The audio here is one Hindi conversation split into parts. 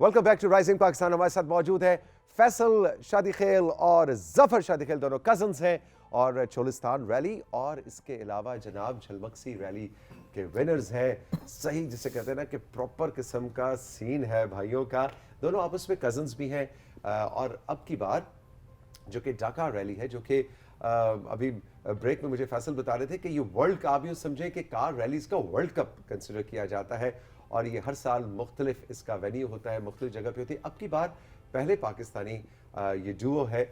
Welcome back to Rising Pakistan. हमारे साथ मौजूद है फैसल शादीखेल और जफर शादीखेल, दोनों कजन्स हैं और चोलिस्तान रैली और इसके अलावा जनाब झलमक्सी रैली के विनर्स हैं। सही जिसे कहते हैं ना कि प्रॉपर किस्म का सीन है भाइयों का, दोनों आपस में कजन्स भी हैं। और अब की बार जो कि डकार रैली है, जो कि अभी ब्रेक में मुझे फैसल बता रहे थे कि ये वर्ल्ड का, आप यूँ समझें कि कार रैलीज का वर्ल्ड कप कंसिडर किया जाता है और ये हर साल मुख्तलिफ इसका वेन्यू होता है, मुख्तलिफ जगह पे होती है। अब की बार पहले पाकिस्तानी ये डुओ है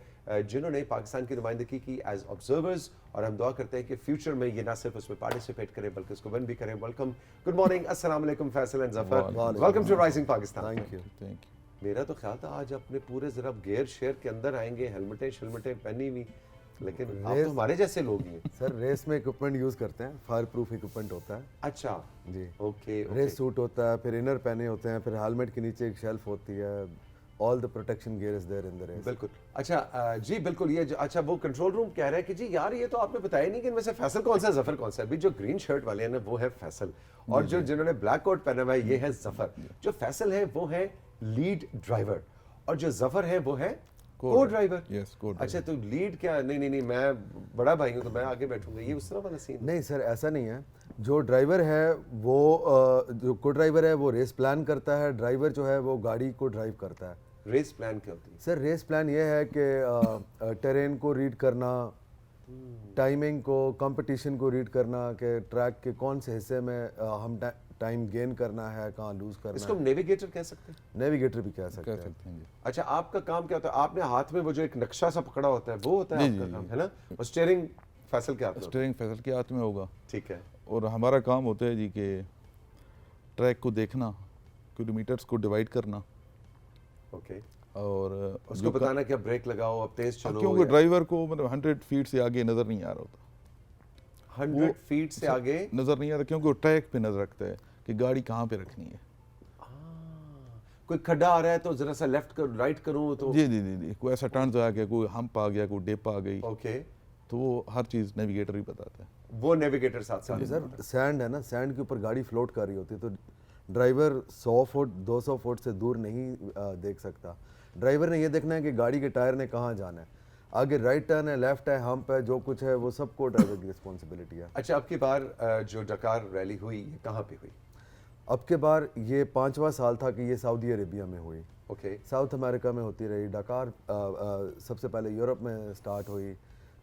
जिन्होंने पाकिस्तान की नुमाइंदगी की एज ऑब्जर्वर्स, और हम दुआ करते हैं कि फ्यूचर में ये ना सिर्फ उसमें पार्टिसिपेट करें बल्कि उसको विन भी करें। वेलकम, गुड मॉर्निंग, अस्सलाम वालेकुम Faisal and Zafar, welcome to Rising Pakistan. Thank you. मेरा तो ख्याल था आज अपने पूरे जरा गेयर शेयर के अंदर आएंगे, हेलमेटें शेलमेटें पहनी हुई, लेकिन आप तो हमारे जैसे लोग ही हैं। सर रेस में इक्विपमेंट यूज करते हैं, फायर प्रूफ इक्विपमेंट होता है। अच्छा जी, ओके। रेस सूट होता है, फिर इनर पहने होते हैं, फिर हेलमेट के नीचे एक शेल्फ होती है। All the protection gear is there in the race. बिल्कुल। अच्छा जी बिल्कुल। ये अच्छा वो कंट्रोल रूम कह रहा है कि जी यार ये तो आपने बताया नहीं कि इनमें से फैसल कौन सा है, जफर कौन सा है। अभी जो ग्रीन शर्ट वाले हैं ना वो है फैसल, और जो जिन्होंने ब्लैक कोट पहना हुआ है ये है जफर। जो फैसल है वो है लीड ड्राइवर और जो जफर है वो है को ड्राइवर। यस, को ड्राइवर। अच्छा तो लीड क्या? नहीं, मैं बड़ा भाई हूँ तो मैं आगे बैठूंगा, ये उस तरह वाला सीन? नहीं सर, ऐसा नहीं है। जो ड्राइवर है वो जो को ड्राइवर है वो रेस प्लान करता है, ड्राइवर जो है वो गाड़ी को ड्राइव करता है। रेस प्लान क्या होती है? सर रेस प्लान ये है कि टेरेन को रीड करना, टाइमिंग को, कंपटीशन को रीड करना कि ट्रैक के कौन से हिस्से में हम टाइम गेन करना है, कहाँ लूज करना इसको है। नेविगेटर कह सकते हैं? नेविगेटर भी कह सकते हैं। अच्छा आपका काम क्या होता है? आपने हाथ में वो जो एक नक्शा सा पकड़ा होता है वो होता है आपका काम, है ना? और स्टीयरिंग फैसल के हाथ में होता है? स्टीयरिंग फैसल के हाथ में होगा। ठीक है। और हमारा काम होता है जी कि ट्रैक को देखना, किलोमीटर्स को डिवाइड करना, ओके। और उसको बताना कि अब ब्रेक लगाओ, अब तेज चलो। क्योंकि ड्राइवर को मतलब 100 फीट से आगे नज़र नहीं आ रहा होता, 100 फीट से आगे नज़र नहीं आ रहा, क्योंकि वो ट्रैक पे नज़र रखता है कि गाड़ी कहाँ पे रखनी है। कोई खड्डा आ रहा है तो जरा सा लेफ्ट कर राइट करूं तो जी, कोई ऐसा टर्न आ गया, कोई हम्प आ गया, कोई डिप आ गई, ओके, तो वो हर चीज़ नेविगेटर ही बताता है। वो नेविगेटर साथ साथ। सर सैंड है ना, सैंड के ऊपर गाड़ी फ्लोट कर रही होती है तो ड्राइवर 100 फुट 200 फुट से दूर नहीं देख सकता। ड्राइवर ने ये देखना है कि गाड़ी के टायर ने कहाँ जाना है, आगे राइट टर्न है, लेफ्ट है, हम्प है, जो कुछ है वो सबको ड्राइवर की रिस्पॉन्सिबिलिटी है। अच्छा अब की बार जो डकार रैली हुई ये कहाँ पे हुई? अब के बार ये 5वां साल था कि ये सऊदी अरेबिया में हुई। ओके। साउथ अमेरिका में होती रही। डकार सबसे पहले यूरोप में स्टार्ट हुई,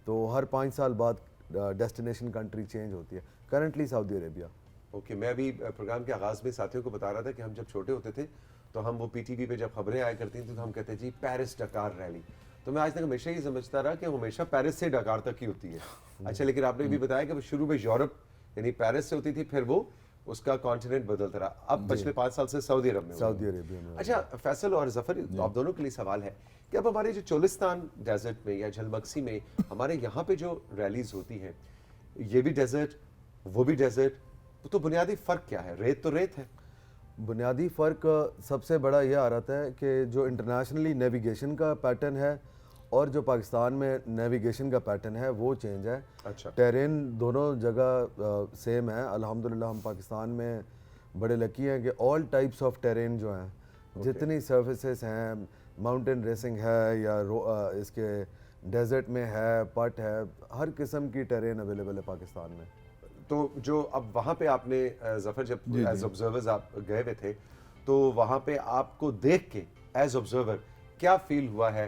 तो हर 5 साल बाद डेस्टिनेशन कंट्री चेंज होती है। Currently Saudi Arabia. ओके। मैं अभी प्रोग्राम के आगाज में साथियों को बता रहा था कि हम जब छोटे होते थे तो हम वो पीटीवी पे जब खबरें आया करती थी तो हम कहते जी पेरिस डकार रैली। तो मैं आज तक हमेशा ही समझता रहा कि हमेशा पेरिस से डकार तक की होती है। अच्छा लेकिन आपने भी बताया कि वो शुरू में यूरोप यानी पेरिस से होती थी, फिर वो उसका कॉन्टिनेंट बदलता रहा। अब पिछले 5 साल से सऊदी अरब में। सऊदी अरेबिया में। अच्छा फैसल और जफर, आप दोनों के लिए सवाल है कि अब हमारे जो चोलिस्तान डेजर्ट में या झलमक्सी में हमारे यहाँ पे जो रैलीज होती हैं, ये भी डेजर्ट वो भी डेजर्ट, तो बुनियादी फ़र्क क्या है? रेत तो रेत है। बुनियादी फ़र्क सबसे बड़ा ये आ रहा है कि जो इंटरनेशनली नेविगेशन का पैटर्न है और जो पाकिस्तान में नेविगेशन का पैटर्न है वो चेंज है। अच्छा। टेरेन दोनों जगह सेम है। अल्हम्दुलिल्लाह हम पाकिस्तान में बड़े लकी हैं कि ऑल टाइप्स ऑफ टेरेन जो हैं, जितनी सर्विसेज हैं, माउंटेन रेसिंग है या इसके डेजर्ट में है, पट है, हर किस्म की टेरेन अवेलेबल है पाकिस्तान में। तो जो अब वहाँ पे आपने जफर जब एज ऑब्जर्वर्स आप गए हुए थे तो वहाँ पे आपको देख के एज ऑब्जर्वर क्या फील हुआ है?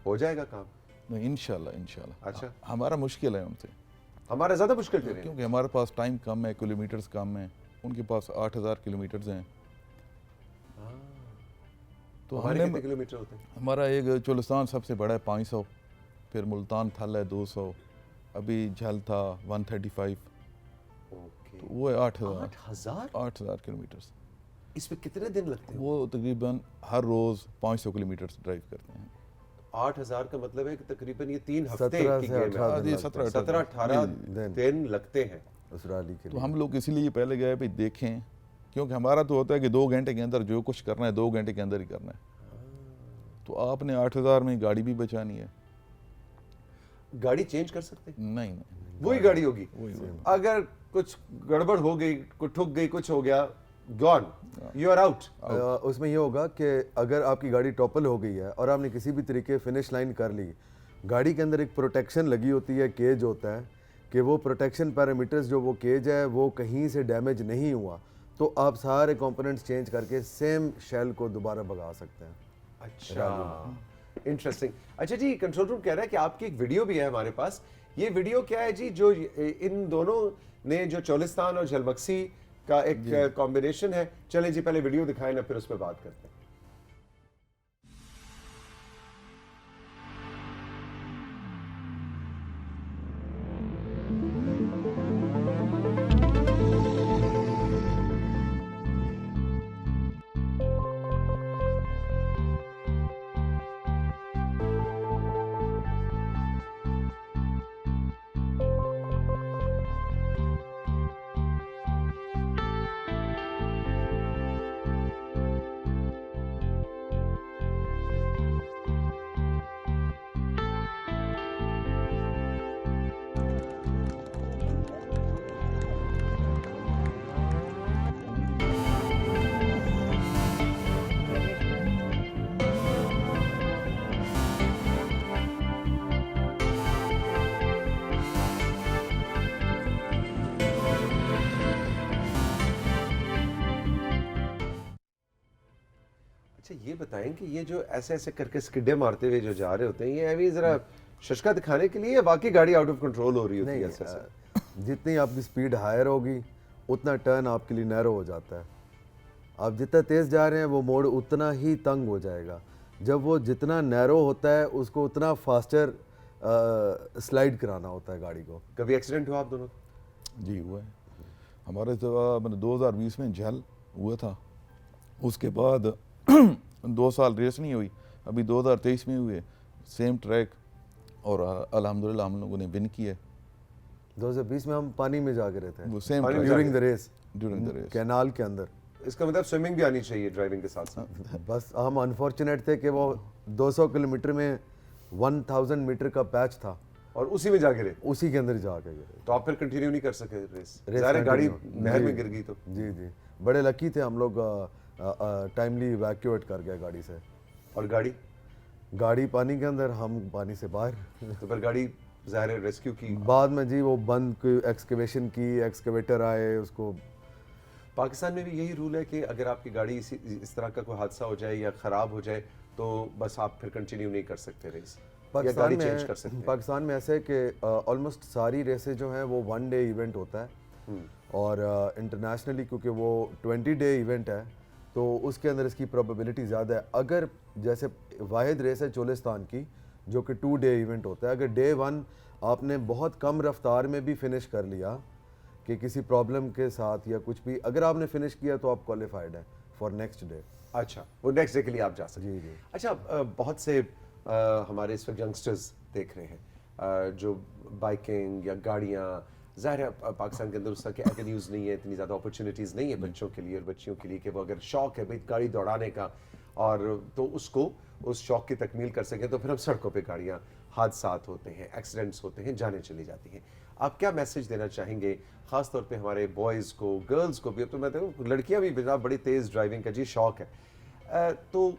हो जाएगा काम? नहीं, इंशाल्लाह। अच्छा। हमारा मुश्किल है उनसे, हमारा ज़्यादा मुश्किल टेरेन, क्योंकि हमारे पास टाइम कम है, किलोमीटर्स कम है, उनके पास 8000 किलोमीटर्स हैं। तो हमारे कितने किलोमीटर होते हैं? हमारा एक चोलिस्तान सबसे बड़ा है 500, फिर मुल्तान थल है 200, अभी झल था 135, ओके। तो वो है 8000 किलोमीटर्स। इसमें कितने दिन लगते हैं? वो तकरीबन हर रोज़ 500 किलोमीटर ड्राइव करते हैं। 8000 का मतलब है कि तकरीबन ये 3 हफ्ते 17 की से गेम 18 है। दिन 17-18 दिन लगते हैं उस रैली के तो लिए। हम लोग इसीलिए पहले गए भाई देखें, क्योंकि हमारा तो होता है कि 2 घंटे के अंदर जो कुछ करना है 2 घंटे के अंदर ही करना है। तो आपने 8000 में गाड़ी भी बचानी है। गाड़ी चेंज कर सकते हैं? नहीं, वही गाड़ी होगी। वही। अगर कुछ गड़बड़ हो गई, कुछ ठुक गई, कुछ हो गया गॉन, यू आर आउट। उसमें ये होगा कि अगर आपकी गाड़ी टॉपल हो गई है और आपने किसी भी तरीके फिनिश लाइन कर ली, गाड़ी के अंदर एक प्रोटेक्शन लगी होती है, केज होता है कि वो प्रोटेक्शन पैरामीटर्स जो वो केज है वो कहीं से डैमेज नहीं हुआ तो आप सारे कंपोनेंट्स चेंज करके सेम शेल को दोबारा भगा सकते हैं। अच्छा, इंटरेस्टिंग। अच्छा जी, कंट्रोल रूम कह रहा है कि आपकी एक वीडियो भी है हमारे पास। ये वीडियो क्या है जी? जो इन दोनों ने जो चोलिस्तान और झलमक्सी का एक कॉम्बिनेशन है। चलें जी, पहले वीडियो दिखाएं ना, फिर उस पर बात करते हैं। अच्छा ये बताएं कि ये जो ऐसे ऐसे करके स्किडे मारते हुए जो जा रहे होते हैं, ये अभी जरा शशका दिखाने के लिए या वाकई गाड़ी आउट ऑफ कंट्रोल हो रही होती है? ऐसे जितनी आपकी स्पीड हायर होगी उतना टर्न आपके लिए नैरो हो जाता है। आप जितना तेज़ जा रहे हैं वो मोड़ उतना ही तंग हो जाएगा। जब वो जितना नैरो होता है उसको उतना फास्टर स्लाइड कराना होता है गाड़ी को। कभी एक्सीडेंट हुआ आप दोनों? जी हुआ है हमारे तो, मैंने 2020 में झल हुआ था, उसके बाद 2 साल रेस नहीं हुई, अभी 2023 में हुए सेम ट्रैक और अल्हम्दुलिल्लाह हम लोगों ने विन किया। 2020 में हम पानी में जा रहे थे वो सेम पानी में during the race, during the race. Canal के अंदर। इसका मतलब स्विमिंग भी आनी चाहिए ड्राइविंग के साथ साथ। बस हम अनफॉर्चुनेट थे कि वो 200 किलोमीटर में 1000 मीटर का पैच था और उसी में जा गिरे, उसी के अंदर जा के गिरे। तो आप फिर कंटिन्यू नहीं कर सके रेस? रेस ज़ाहिर है गाड़ी continue। नहर में जी, गिर गई तो। जी जी बड़े लकी थे हम लोग, टाइमली इवैक्यूएट कर गए गाड़ी से। और गाड़ी गाड़ी पानी के अंदर, हम पानी से बाहर। तो फिर गाड़ी ज़ाहिर है रेस्क्यू की। बाद में जी वो बंद की एक्सकेवेशन की, एक्सकेवेटर आए उसको। पाकिस्तान में भी यही रूल है कि अगर आपकी गाड़ी इस तरह का कोई हादसा हो जाए या ख़राब हो जाए तो बस आप फिर कंटिन्यू नहीं कर सकते रेस, या गाड़ी चेंज कर सकते हैं? पाकिस्तान में ऐसे है कि ऑलमोस्ट सारी रेसेस जो हैं वो 1 डे इवेंट होता है और इंटरनेशनली क्योंकि वो 20 डे इवेंट है तो उसके अंदर इसकी प्रोबेबिलिटी ज़्यादा है। अगर जैसे वाहिद रेस है चोलिस्तान की जो कि 2 डे इवेंट होता है, अगर डे 1 आपने बहुत कम रफ्तार में भी फिनिश कर लिया कि किसी प्रॉब्लम के साथ या कुछ भी, अगर आपने फिनिश किया तो आप क्वालिफाइड हैं फॉर नेक्स्ट डे। अच्छा, वो नेक्स्ट डे के लिए आप जा सकते हैं। जी जी। अच्छा, बहुत से हमारे इस वक्त यंगस्टर्स देख रहे हैं जो बाइकिंग या गाड़ियाँ, ज़ाहिर है पाकिस्तान के अंदर उस तरह के एवेन्यूज़ नहीं है, इतनी ज़्यादा अपॉर्चुनिटीज़ नहीं है बच्चों के लिए और बच्चियों के लिए कि वो अगर शौक़ है भाई गाड़ी दौड़ाने का और तो उसको उस शौक़ की तकमील कर सकें, तो फिर हम सड़कों पे गाड़ियाँ, हादसात होते हैं, एक्सीडेंट्स होते हैं, जाने चली जाती हैं। आप क्या मैसेज देना चाहेंगे ख़ास तौर पे हमारे बॉयज़ को, गर्ल्स को भी? अब तो मैं देखूँ लड़कियाँ भी बड़ी तेज़ ड्राइविंग का जी शौक़ है, तो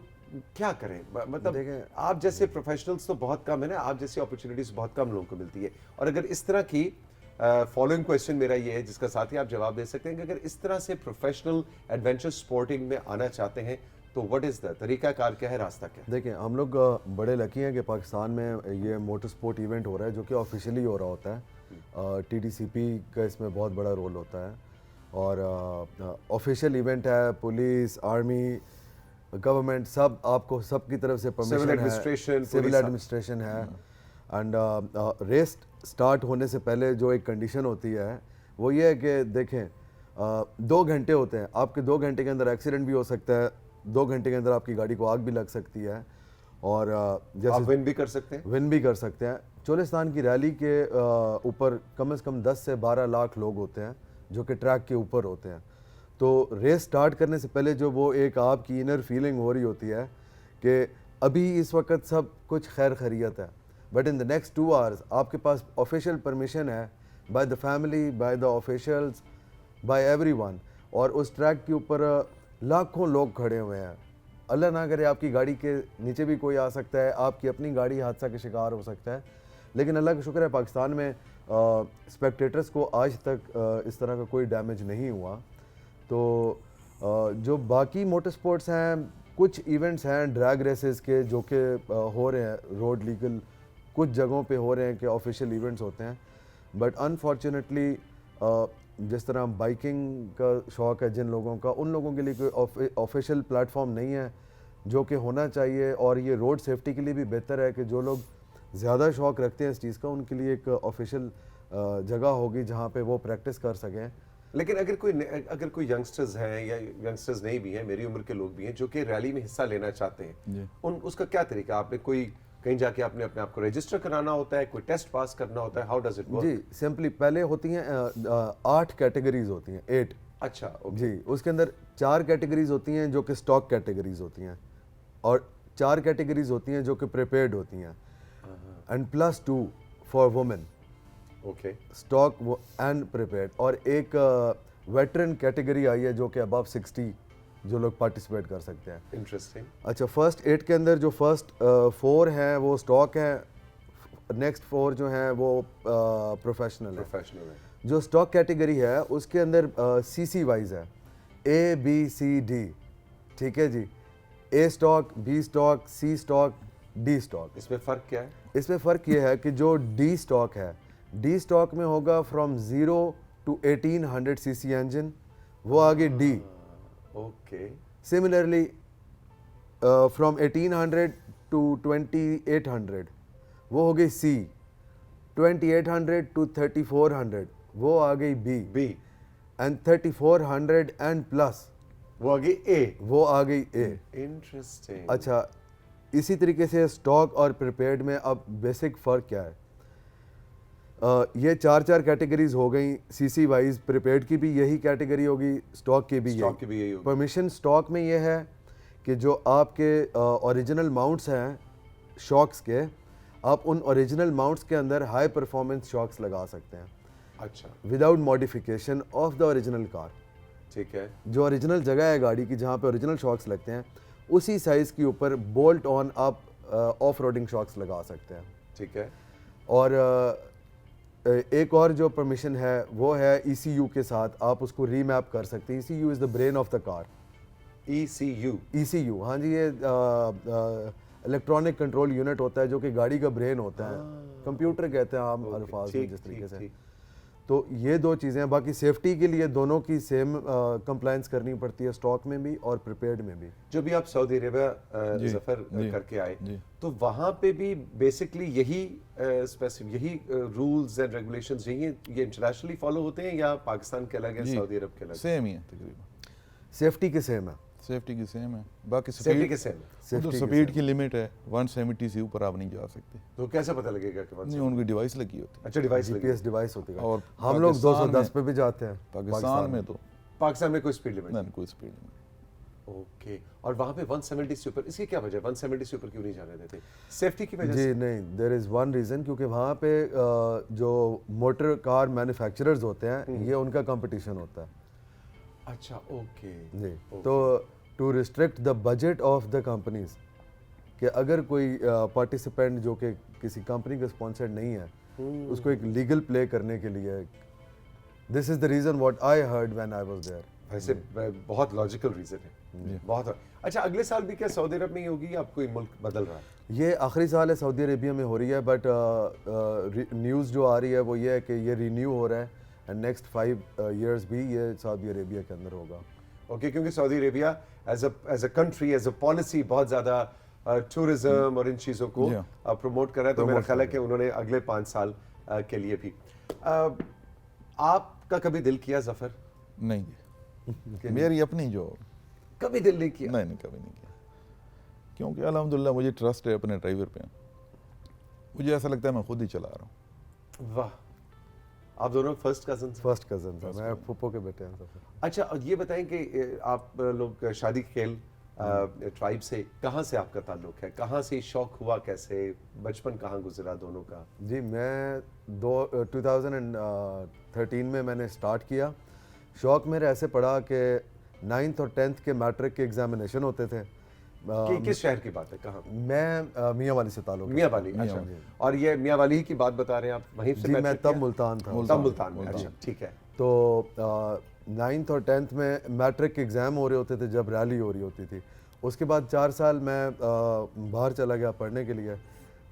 क्या करें? मतलब आप जैसे प्रोफेशनल्स तो बहुत कम है ना, आप जैसी अपॉर्चुनिटीज़ बहुत कम लोगों को मिलती है। और अगर इस तरह की फॉलोइंग क्वेश्चन मेरा ये है जिसका साथ ही आप जवाब दे सकते हैं कि अगर इस तरह से प्रोफेशनल एडवेंचर स्पोर्टिंग में आना चाहते हैं तो व्हाट इज़ द तरीकाकार क्या है, रास्ता क्या है? देखिए हम लोग बड़े लकी हैं कि पाकिस्तान में ये मोटर स्पोर्ट इवेंट हो रहा है जो कि ऑफिशियली हो रहा होता है। TDCP का इसमें बहुत बड़ा रोल होता है और ऑफिशियल इवेंट है। पुलिस, आर्मी, गवर्नमेंट सब आपको सबकी तरफ से परमिशन है, सिविल एडमिनिस्ट्रेशन है। एंड रेस स्टार्ट होने से पहले जो एक कंडीशन होती है वो ये है कि देखें 2 घंटे होते हैं, आपके 2 घंटे के अंदर एक्सीडेंट भी हो सकता है, 2 घंटे के अंदर आपकी गाड़ी को आग भी लग सकती है और जैसे आप विन भी कर सकते हैं। विन भी कर सकते हैं। चोलिस्तान की रैली के ऊपर कम से कम 10 से 12 लाख लोग होते हैं जो कि ट्रैक के ऊपर होते हैं। तो रेस स्टार्ट करने से पहले जो वो एक आपकी इनर फीलिंग हो रही होती है कि अभी इस वक्त सब कुछ खैर खैरियत है, but in the next 2 hours आपके पास ऑफिशियल परमिशन है by the family, by the officials, by everyone, और उस ट्रैक के ऊपर लाखों लोग खड़े हुए हैं। अल्लाह ना करे आपकी गाड़ी के नीचे भी कोई आ सकता है, आपकी अपनी गाड़ी हादसा का शिकार हो सकता है, लेकिन अल्लाह का शुक्र है पाकिस्तान में स्पेक्टेटर्स को आज तक इस तरह का कोई डैमेज नहीं हुआ। तो जो बाकी मोटर स्पोर्ट्स हैं, कुछ इवेंट्स हैं ड्रैग रेसेस के जो कि हो रहे हैं रोड लीगल, कुछ जगहों पे हो रहे हैं कि ऑफिशियल इवेंट्स होते हैं, बट अनफॉर्चुनेटली जिस तरह बाइकिंग का शौक़ है जिन लोगों का, उन लोगों के लिए कोई ऑफिशियल प्लेटफॉर्म नहीं है जो कि होना चाहिए। और ये रोड सेफ्टी के लिए भी बेहतर है कि जो लोग ज़्यादा शौक़ रखते हैं इस चीज़ का, उनके लिए एक ऑफिशियल जगह होगी जहाँ पे वो प्रैक्टिस कर सकें। लेकिन अगर कोई यंगस्टर्स हैं या यंगस्टर्स नहीं भी हैं, मेरी उम्र के लोग भी हैं जो कि रैली में हिस्सा लेना चाहते हैं, उसका क्या तरीका? आपने कोई कहीं जाके आपने अपने आप को रजिस्टर कराना होता है, कोई टेस्ट पास करना होता है, हाउ डज इट वर्क? जी सिंपली पहले होती हैं 8 कैटेगरीज होती हैं, 8। अच्छा, okay. जी, उसके अंदर 4 कैटेगरीज होती हैं जो कि स्टॉक कैटेगरीज होती हैं, और 4 कैटेगरीज होती हैं जो कि प्रिपेयर्ड होती हैं, and +2 for women. Okay, stock and prepared. और एक वेटरन कैटेगरी आई है जो कि अबव 60 जो लोग पार्टिसिपेट कर सकते हैं। इंटरेस्टिंग। अच्छा, फर्स्ट 8 के अंदर जो फर्स्ट 4 हैं वो स्टॉक हैं, नेक्स्ट 4 जो हैं वो प्रोफेशनल है। जो स्टॉक कैटेगरी है उसके अंदर सीसी वाइज है, ABCD, ठीक है जी। A stock, B stock, C stock, D stock. इसमें फ़र्क क्या है? इसमें फ़र्क ये है कि जो D स्टॉक है, D स्टॉक में होगा फ्रॉम 0 to 1800 सीसी इंजन, वो आगे D। Okay. Similarly from 1800 to 2800 वो हो गई C। 2800 to 3400 वो आ गई B। एंड 3400 एंड प्लस वो आ गई A। वो आ गई A। इंटरेस्टिंग। अच्छा, इसी तरीके से स्टॉक और प्रिपेयर्ड में अब बेसिक फ़र्क क्या है? ये 4 कैटेगरीज हो गई सीसी वाइज। प्रिपेयर्ड की भी यही कैटेगरी होगी, स्टॉक की भी यही होगी। परमिशन स्टॉक में ये है कि जो आपके ओरिजिनल माउंट्स हैं शॉक्स के, आप उन ओरिजिनल माउंट्स के अंदर हाई परफॉर्मेंस शॉक्स लगा सकते हैं। अच्छा, without modification of the original car. ठीक है। जो ओरिजिनल जगह है गाड़ी की जहाँ पे ओरिजिनल शॉक्स लगते हैं, उसी साइज़ के ऊपर बोल्ट ऑन आप ऑफ रोडिंग शॉक्स लगा सकते हैं। ठीक है। और एक और जो परमिशन है वो है ECU के साथ आप उसको रीमैप कर सकते हैं। ECU is the brain of the car. ECU, हाँ जी, ये इलेक्ट्रॉनिक कंट्रोल यूनिट होता है जो कि गाड़ी का ब्रेन होता है, कंप्यूटर कहते हैं आम अल्फाज में जिस तरीके से। तो ये 2 चीज़ें हैं। बाकी सेफ्टी के लिए दोनों की सेम कंप्लायंस करनी पड़ती है, स्टॉक में भी और प्रिपेयर्ड में भी। जो भी आप सऊदी अरेबिया जफर करके आए, तो वहाँ पे भी बेसिकली यही रूल्स एंड रेगुलेशंस ये इंटरनेशनली फॉलो होते हैं या पाकिस्तान के अलग है, सऊदी अरब के अलग? सेम ही है तकरीबन। सेफ्टी के सेम है। सेफ्टी की सेम है, बाकी सेफ्टी के सेम है। तो स्पीड की लिमिट है 170 से ऊपर आप नहीं जा सकते। तो कैसे पता लगेगा कि नहीं, उनकी डिवाइस लगी होती है। अच्छा, डिवाइस GPS डिवाइस होती है। और हम लोग 210 पे भी जाते हैं पाकिस्तान में। तो पाकिस्तान में कोई स्पीड लिमिट नहीं, कोई स्पीड लिमिट। ओके। और वहाँ पे 170 से ऊपर, इसकी क्या वजह? 170 से ऊपर क्यों नहीं जाने देते? सेफ्टी की वजह जी से? नहीं, देयर इज़ वन रीज़न, क्योंकि वहाँ पे जो मोटर कार मैन्युफैक्चरर्स होते हैं ये उनका कंपटीशन होता है। अच्छा, ओके जी। तो to restrict the budget of the companies, कि अगर कोई पार्टिसिपेंट जो कि किसी कंपनी का स्पॉन्सर्ड नहीं है उसको एक लीगल प्ले करने के लिए, this is the reason what I heard when I was there. वैसे बहुत लॉजिकल रीज़न है, बहुत। अच्छा, अगले साल भी क्या सऊदी अरब में ही होगी या अब कोई मुल्क बदल रहा है? ये आखिरी साल है सऊदी अरेबिया में हो रही है, बट न्यूज़ जो आ रही है वो ये है कि ये रिन्यू हो रहा है एंड नेक्स्ट 5 years भी ये सऊदी अरेबिया के अंदर होगा। ओके, क्योंकि Saudi Arabia as a country, as a policy बहुत ज़्यादा टूरिज्म और इन चीज़ों को प्रमोट कर रहा है, तो मेरा ख्याल है कि उन्होंने अगले 5 साल के लिए भी। आपका कभी दिल किया जफर? नहीं, मेरी अपनी जो कभी दिल नहीं किया? नहीं, कभी नहीं किया, क्योंकि अल्हम्दुलिल्लाह मुझे ट्रस्ट है अपने ड्राइवर पे। मुझे ऐसा लगता है मैं खुद ही चला रहा हूँ। वाह, आप दोनों फर्स्ट कजन? फर्स्ट कजन हैं, मैं फूफो के बेटे हैं। अच्छा, और ये बताएं कि आप लोग शादी खेल ट्राइब से, कहाँ से आपका ताल्लुक है? कहाँ से शौक हुआ? कैसे बचपन कहाँ गुजरा दोनों का? जी, मैं 2013 में मैंने स्टार्ट किया। शौक मेरे ऐसे पड़ा कि 9th और 10th के मैट्रिक के एग्जामिनेशन होते थे। किस शहर की बात है, कहाँ? मैं मियाँ वाली से ताल्लुक मियाँ वाली, अच्छा। और ये मियाँ वाली ही की बात बता रहे हैं आप, वहीं से जी, मैं मैट्रिक तब किया? मुल्तान था। तब मुल्तान में, अच्छा ठीक है। तो 9th और 10th में मैट्रिक के एग्ज़ाम हो रहे होते थे जब रैली हो रही होती थी। उसके बाद 4 साल मैं बाहर चला गया पढ़ने के लिए।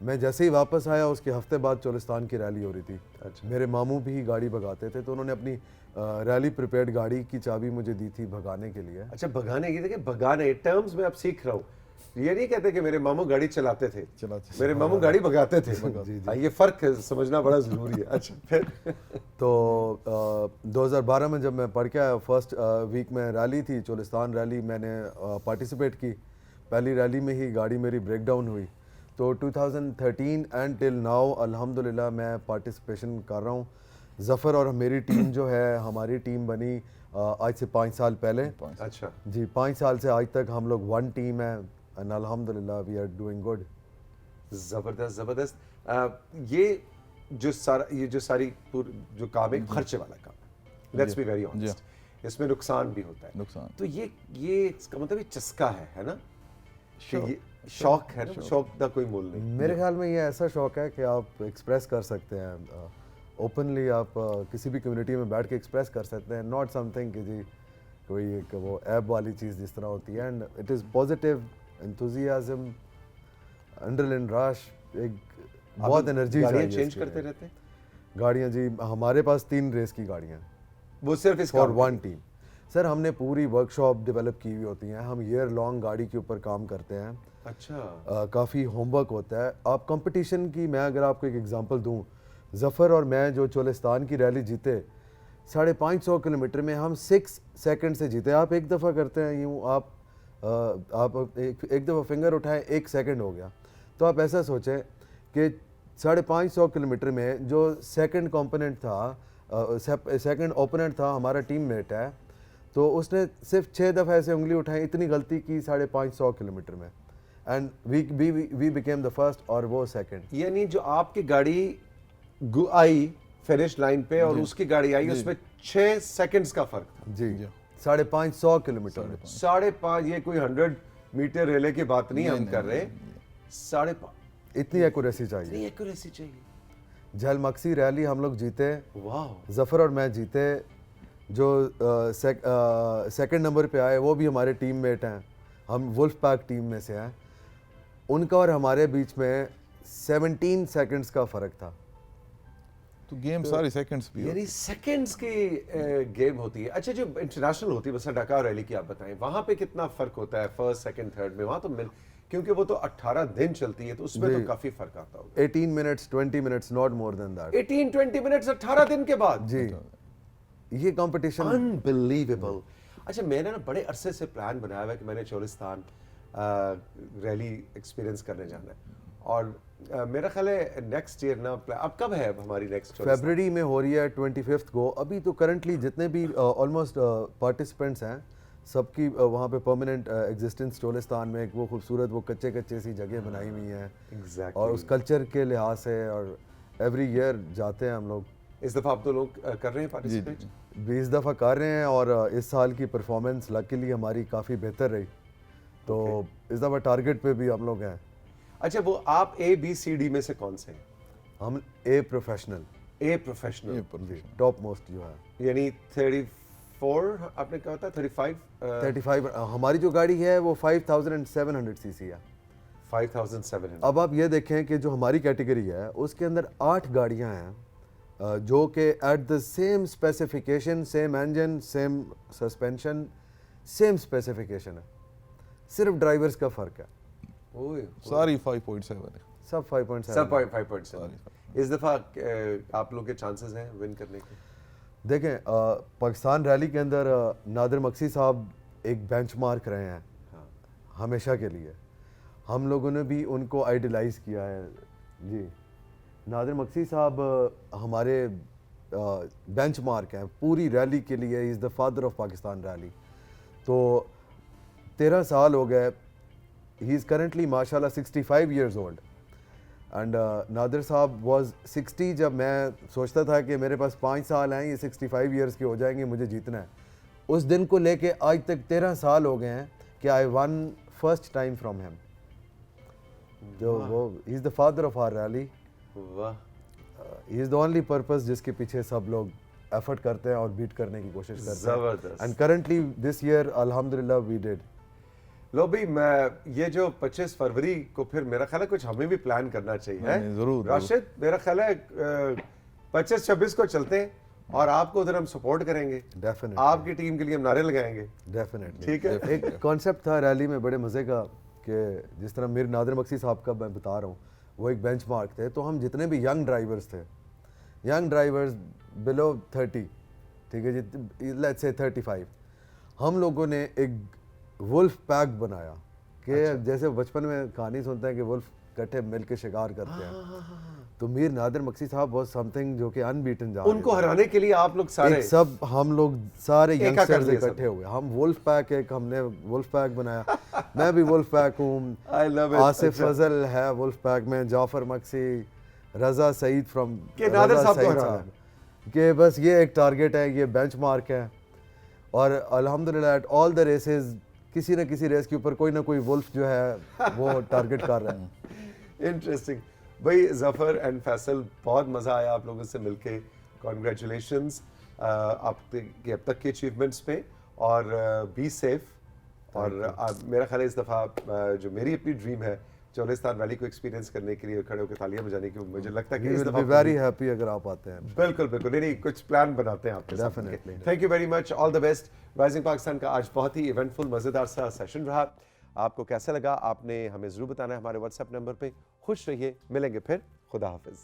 मैं जैसे ही वापस आया उसके हफ्ते बाद चोलिस्तान की रैली हो रही थी। अच्छा। मेरे मामू भी गाड़ी भगाते थे, तो उन्होंने अपनी रैली प्रिपेयर्ड गाड़ी की चाबी मुझे दी थी भगाने के लिए। अच्छा, भगाने, ये देखिए भगाने टर्म्स में अब सीख रहा हूँ। ये नहीं कहते कि मेरे मामू गाड़ी चलाते थे, मेरे मामू गाड़ी भगाते थे। ये फर्क समझना बड़ा जरूरी है। अच्छा, फिर तो 2012 में जब मैं पढ़ के आया, फर्स्ट वीक में रैली थी, चोलिस्तान रैली, मैंने पार्टिसिपेट की। पहली रैली में ही गाड़ी मेरी ब्रेक डाउन हुई। तो 2013 एंड टिल नाउ अल्हम्दुलिल्लाह मैं पार्टिसिपेशन कर रहा हूँ। ज़फ़र और मेरी टीम जो है, हमारी टीम बनी आज से 5 साल पहले। अच्छा जी, 5 साल से आज तक हम लोग वन टीम है एंड अल्हम्दुलिल्लाह वी आर डूइंग गुड। जबरदस्त जबरदस्त। ये जो सारी जो काम है खर्चे वाला काम है, लेट्स बी वेरी ऑनेस्ट, इसमें नुकसान भी होता है। नुकसान तो ये इसका मतलब ये चस्का है ना, कि ये शौक है ना, शौक का कोई मोल नहीं। मेरे ख्याल में ये ऐसा शौक है कि आप एक्सप्रेस कर सकते हैं ओपनली, आप किसी भी कम्युनिटी में बैठ के एक्सप्रेस कर सकते हैं। नॉट समथिंग कि जी कोई एक वो ऐप वाली चीज़ जिस तरह होती है। And it is positive enthusiasm, एंड्रेलिन रश, एक बहुत एनर्जी गाड़ियाँ चेंज करते रहते हैं? गाड़ियाँ जी, हमारे पास 3 रेस की गाड़ियाँ, वो सिर्फ इस फॉर काम वन टीम। सर, हमने पूरी वर्कशॉप डेवलप की हुई होती हैं, हम ईयर लॉन्ग गाड़ी के ऊपर काम करते हैं। अच्छा, काफ़ी होमवर्क होता है। आप कंपटीशन की, मैं अगर आपको एक एग्जांपल दूं, ज़फ़र और मैं जो चोलिस्तान की रैली जीते, 550 किलोमीटर में हम 6 सेकंड से जीते। आप एक दफ़ा करते हैं यूँ, आप एक दफ़ा फिंगर उठाएं, 1 सेकंड हो गया। तो आप ऐसा सोचें कि 550 किलोमीटर में जो सेकंड कंपोनेंट था, सेकंड ओपोनेंट था, हमारा टीममेट है, तो उसने सिर्फ 6 दफ़ा ऐसे उंगली उठाई, इतनी गलती की 550 किलोमीटर में। And we became the first और वो सेकंड। यानी जो आपकी गाड़ी आई फिनिश लाइन पे और उसकी गाड़ी आई, उसमें 6 सेकंड्स का फर्क था। जी, 550 किलोमीटर में। 5.5, ये कोई 100 मीटर रिले की बात नहीं हम कर रहे। 5.5 इतनी एक्यूरेसी चाहिए। इतनी एक्यूरेसी चाहिए। झलमक्सी रैली हम लोग जीते, वाह। ज़फ़र और मैं जीते। जो सेकंड नंबर पे आए वो भी हमारे टीममेट हैं, हम वुल्फ पैक टीम में से हैं। उनका और हमारे बीच में 17 सेकंड्स का फ़र्क था। तो गेम सारी सेकंड्स भी यानी सेकंड्स की गेम होती है। अच्छा, जो इंटरनेशनल होती है, बस डकार रैली की आप बताएं, वहां पे कितना फर्क होता है फर्स्ट सेकंड थर्ड में? वहां तो क्योंकि वो तो 18 दिन चलती है, तो उसमें तो काफी फर्क आता होगा। 18 minutes 20 minutes, not more than that. 18-20 minutes 18 दिन के बाद? जी, ये कंपटीशन अनबिलीवेबल। अच्छा, मैंने ना बड़े अरसे से प्लान बनाया हुआ है कि मैंने चोलिस्तान रैली एक्सपीरियंस करने जाना है, और मेरा ख्याल है नेक्स्ट ईयर ना। अब कब है हमारी नेक्स्ट? फरवरी में हो रही है, 25th को। अभी तो करंटली जितने भी ऑलमोस्ट पार्टिसिपेंट्स हैं, सबकी वहाँ पे परमानेंट एग्जिस्टेंस चोलिस्तान में, एक वो खूबसूरत वो कच्चे कच्चे सी जगह बनाई हुई हैं। Exactly. और उस कल्चर के लिहाज से, और एवरी ईयर जाते हैं हम लोग। इस दफ़ा आप तो लोग कर रहे हैं पार्टिसिपेट? 20 दफ़ा कर रहे हैं, और इस साल की परफॉर्मेंस लकीली हमारी काफ़ी बेहतर रही, तो इस दफ़ा टारगेट पे भी हम लोग हैं। अच्छा, वो आप ABCD में से कौन से हैं? हम a professional, a professional, top most जो है। यानी 34 आपने कहा था, 35? 35। हमारी जो गाड़ी है वो 5700 सीसी है। 5700। अब आप ये देखें कि जो हमारी कैटेगरी है उसके अंदर 8 गाड़ियां हैं जो कि at the same specification, same engine, same suspension, same specification है, सिर्फ ड्राइवर्स का फ़र्क है। सारी 5.7 है, सब 5.7। सब 5.7। इस दफ़ा आप लोग के चांसेस हैं विन करने के? देखें, पाकिस्तान रैली के अंदर नादिर मक्सी साहब एक बेंचमार्क रहे हैं हमेशा के लिए। हम लोगों ने भी उनको आइडलाइज किया है। जी, नादिर मक्सी साहब हमारे बेंचमार्क हैं पूरी रैली के लिए। Is the father of Pakistan rally. तो 13 साल हो गए। ही इज़ करंटली माशाल्लाह 65 ईयर्स ओल्ड, एंड नादिर साहब वाज 60 जब मैं सोचता था कि मेरे पास 5 साल हैं, ये 65 ईयर्स के हो जाएंगे, मुझे जीतना है। उस दिन को लेके आज तक 13 साल हो गए हैं कि I won first time from him. जो वो he is the father of our rally, वाह, he is the only purpose जिसके पीछे सब लोग एफर्ट करते हैं और बीट करने की कोशिश करते हैं। जबरदस्त। एंड करंटली दिस ईयर अल्हम्दुलिल्लाह वी डिड। लो भाई, मैं ये जो 25 फरवरी को फिर मेरा ख्याल है कुछ हमें भी प्लान करना चाहिए है। नहीं, जरूर, राशिद, मेरा ख्याल है 25-26 को चलते हैं और आपको उधर हम सपोर्ट करेंगे, डेफिनेटली आपकी टीम के लिए हम नारे लगाएंगे। डेफिनेटली। ठीक है। एक कॉन्सेप्ट था रैली में बड़े मज़े का कि जिस तरह मीर नादिर मक्सी साहब का मैं बता रहा हूँ, वो एक बेंचमार्क थे। तो हम जितने भी यंग ड्राइवर्स थे, यंग ड्राइवर्स बिलो 30, ठीक है जी, लेट्स से 35, हम लोगों ने एक वुल्फ पैक बनाया कि जैसे बचपन में कहानी सुनते हैं कि वुल्फ इकट्ठे मिल के शिकार करते हैं। तो मीर नादिर मक्सी साहब बहुत समथिंग जो कि अनबीटन जा उनको हराने के लिए आप लोग सारे सब हम लोग सारे एका कर यंगस्टर्स लिए सब। इकट्ठे हुए। हम वुल्फ पैक, एक हमने वुल्फ पैक बनाया। मैं भी वुल्फ पैक हूँ, I love it। आसिफ अच्छा। फजल है वुल्फ पैक में, जाफर मक्सी, रजा सईद फ्रॉम कि नादिर साहब को हराना है। कि बस ये एक टारगेट है, ये बेंचमार्क है। और अल्हम्दुलिल्लाह एट ऑल द रेसेस किसी न किसी रेस के ऊपर कोई ना कोई वुल्फ जो है वो टारगेट कर रहा है। इंटरेस्टिंग भाई। जफर एंड फैसल, बहुत मज़ा आया आप लोगों से मिलके। कॉन्ग्रेचुलेशंस आपके अब तक के अचीवमेंट्स पे, और बी सेफ। और मेरा ख्याल है इस दफ़ा जो मेरी अपनी ड्रीम है चोलिस्तान वैली को एक्सपीरियंस करने के लिए खड़े होकर तालियां बजाने की, मुझे लगता है कि इस दफ़ा वेरी हैप्पी अगर आप आते हैं। बिल्कुल बिल्कुल, नहीं कुछ प्लान बनाते हैं आपके साथ। Definitely. Thank you very much, all the best. Rising Pakistan का आज बहुत ही इवेंटफुल मज़ेदार सा सेशन रहा। आपको कैसा लगा आपने हमें ज़रूर बताना है हमारे व्हाट्सएप नंबर पे। खुश रहिए, मिलेंगे फिर, खुदा हाफिज़।